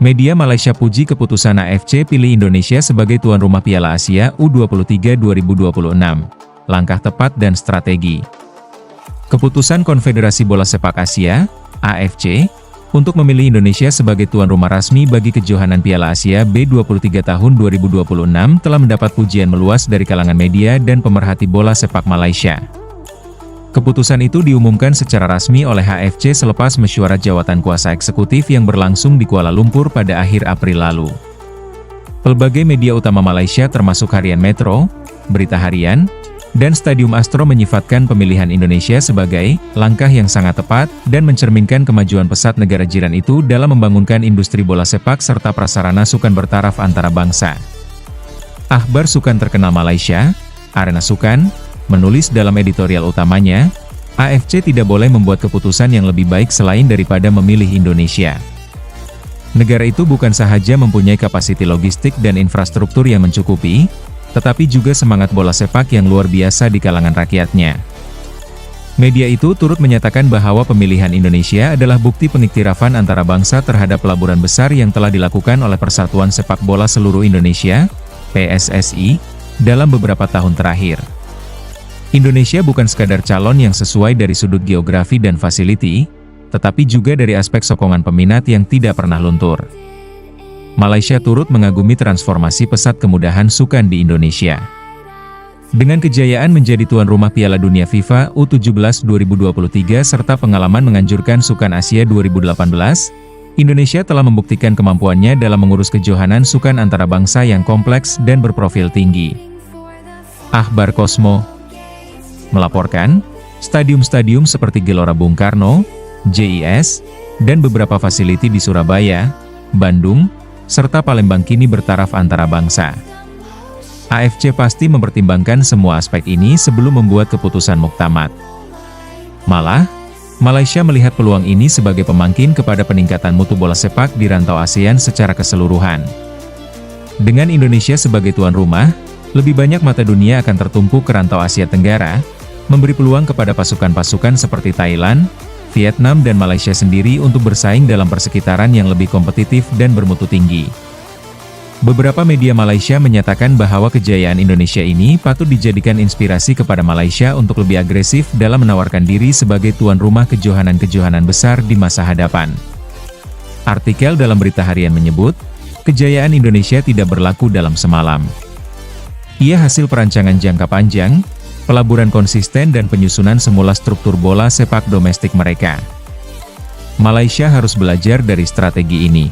Media Malaysia puji keputusan AFC pilih Indonesia sebagai tuan rumah Piala Asia U23 2026. Langkah tepat dan strategi. Keputusan Konfederasi Bola Sepak Asia, AFC, untuk memilih Indonesia sebagai tuan rumah rasmi bagi kejohanan Piala Asia B23 tahun 2026 telah mendapat pujian meluas dari kalangan media dan pemerhati bola sepak Malaysia. Keputusan itu diumumkan secara resmi oleh AFC selepas mesyuarat jawatan kuasa eksekutif yang berlangsung di Kuala Lumpur pada akhir April lalu. Pelbagai media utama Malaysia termasuk Harian Metro, Berita Harian, dan Stadium Astro menyifatkan pemilihan Indonesia sebagai langkah yang sangat tepat dan mencerminkan kemajuan pesat negara jiran itu dalam membangunkan industri bola sepak serta prasarana sukan bertaraf antara bangsa. Akhbar sukan terkenal Malaysia, Arena Sukan, menulis dalam editorial utamanya, AFC tidak boleh membuat keputusan yang lebih baik selain daripada memilih Indonesia. Negara itu bukan sahaja mempunyai kapasiti logistik dan infrastruktur yang mencukupi, tetapi juga semangat bola sepak yang luar biasa di kalangan rakyatnya. Media itu turut menyatakan bahwa pemilihan Indonesia adalah bukti pengiktirafan antara bangsa terhadap pelaburan besar yang telah dilakukan oleh Persatuan Sepak Bola Seluruh Indonesia, PSSI, dalam beberapa tahun terakhir. Indonesia bukan sekadar calon yang sesuai dari sudut geografi dan fasiliti, tetapi juga dari aspek sokongan peminat yang tidak pernah luntur. Malaysia turut mengagumi transformasi pesat kemudahan sukan di Indonesia. Dengan kejayaan menjadi tuan rumah Piala Dunia FIFA U17 2023 serta pengalaman menganjurkan Sukan Asia 2018, Indonesia telah membuktikan kemampuannya dalam mengurus kejohanan sukan antara bangsa yang kompleks dan berprofil tinggi. Akhbar Kosmo melaporkan, stadium-stadium seperti Gelora Bung Karno, JIS, dan beberapa fasiliti di Surabaya, Bandung, serta Palembang kini bertaraf antara bangsa. AFC pasti mempertimbangkan semua aspek ini sebelum membuat keputusan muktamad. Malah, Malaysia melihat peluang ini sebagai pemangkin kepada peningkatan mutu bola sepak di rantau ASEAN secara keseluruhan. Dengan Indonesia sebagai tuan rumah, lebih banyak mata dunia akan tertumpu ke rantau Asia Tenggara, memberi peluang kepada pasukan-pasukan seperti Thailand, Vietnam dan Malaysia sendiri untuk bersaing dalam persekitaran yang lebih kompetitif dan bermutu tinggi. Beberapa media Malaysia menyatakan bahwa kejayaan Indonesia ini patut dijadikan inspirasi kepada Malaysia untuk lebih agresif dalam menawarkan diri sebagai tuan rumah kejohanan-kejohanan besar di masa hadapan. Artikel dalam Berita Harian menyebut, kejayaan Indonesia tidak berlaku dalam semalam. Ia hasil perancangan jangka panjang, pelaburan konsisten dan penyusunan semula struktur bola sepak domestik mereka. Malaysia harus belajar dari strategi ini.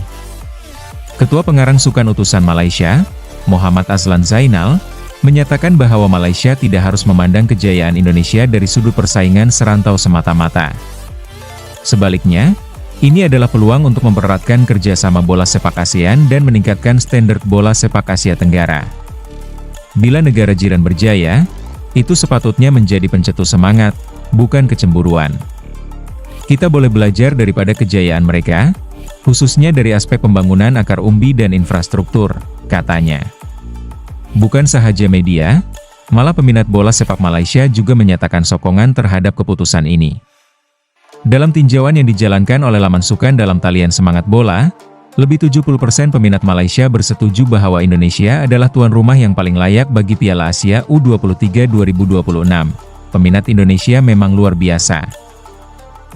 Ketua Pengarang Sukan Utusan Malaysia, Muhammad Azlan Zainal, menyatakan bahwa Malaysia tidak harus memandang kejayaan Indonesia dari sudut persaingan serantau semata-mata. Sebaliknya, ini adalah peluang untuk mempereratkan kerjasama bola sepak ASEAN dan meningkatkan standar bola sepak Asia Tenggara. Bila negara jiran berjaya, itu sepatutnya menjadi pencetus semangat, bukan kecemburuan. Kita boleh belajar daripada kejayaan mereka, khususnya dari aspek pembangunan akar umbi dan infrastruktur, katanya. Bukan sahaja media, malah peminat bola sepak Malaysia juga menyatakan sokongan terhadap keputusan ini. Dalam tinjauan yang dijalankan oleh laman Sukan dalam talian Semangat Bola, lebih 70% peminat Malaysia bersetuju bahwa Indonesia adalah tuan rumah yang paling layak bagi Piala Asia U23 2026. Peminat Indonesia memang luar biasa.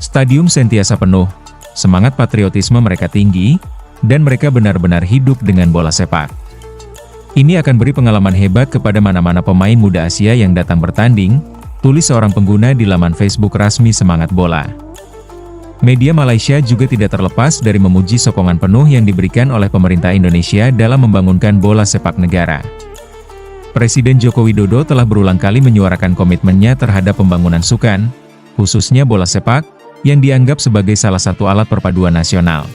Stadium sentiasa penuh, semangat patriotisme mereka tinggi, dan mereka benar-benar hidup dengan bola sepak. Ini akan beri pengalaman hebat kepada mana-mana pemain muda Asia yang datang bertanding, tulis seorang pengguna di laman Facebook resmi Semangat Bola. Media Malaysia juga tidak terlepas dari memuji sokongan penuh yang diberikan oleh pemerintah Indonesia dalam membangunkan bola sepak negara. Presiden Joko Widodo telah berulang kali menyuarakan komitmennya terhadap pembangunan sukan, khususnya bola sepak, yang dianggap sebagai salah satu alat perpaduan nasional.